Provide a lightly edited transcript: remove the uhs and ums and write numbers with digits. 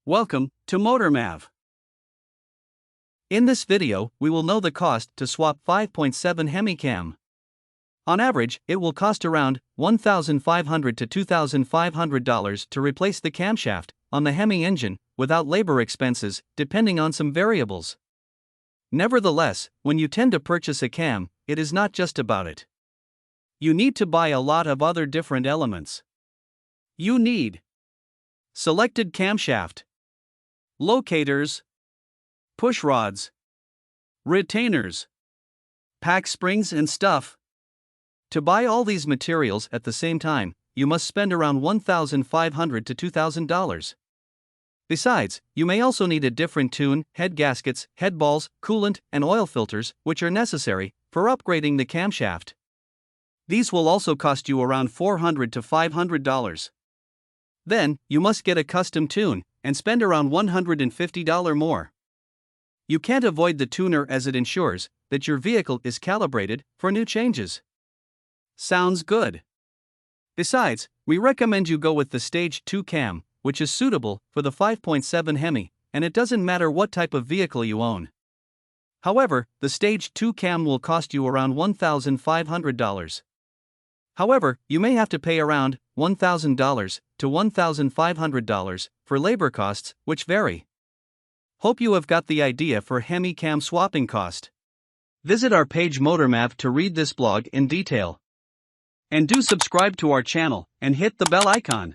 Welcome to MotorMav. In this video, we will know the cost to swap 5.7 Hemi cam. On average, it will cost around $1,500 to $2,500 to replace the camshaft on the Hemi engine, without labor expenses, depending on some variables. Nevertheless, when you tend to purchase a cam, it is not just about it. You need to buy a lot of other different elements. You need selected camshaft, locators, push rods, retainers, pack springs and stuff. To buy all these materials at the same time, you must spend around $1,500 to $2,000. Besides, you may also need a different tune, head gaskets, head balls, coolant, and oil filters, which are necessary for upgrading the camshaft. These will also cost you around $400 to $500. Then, you must get a custom tune and spend around $150 more. You can't avoid the tuner, as it ensures that your vehicle is calibrated for new changes. Sounds good. Besides, we recommend you go with the Stage 2 cam, which is suitable for the 5.7 Hemi, and it doesn't matter what type of vehicle you own. However, the Stage 2 cam will cost you around $1,500. However, you may have to pay around $1,000 to $1,500 for labor costs, which vary. Hope you have got the idea for Hemi cam swapping cost. Visit our page MotorMav to read this blog in detail. And do subscribe to our channel and hit the bell icon.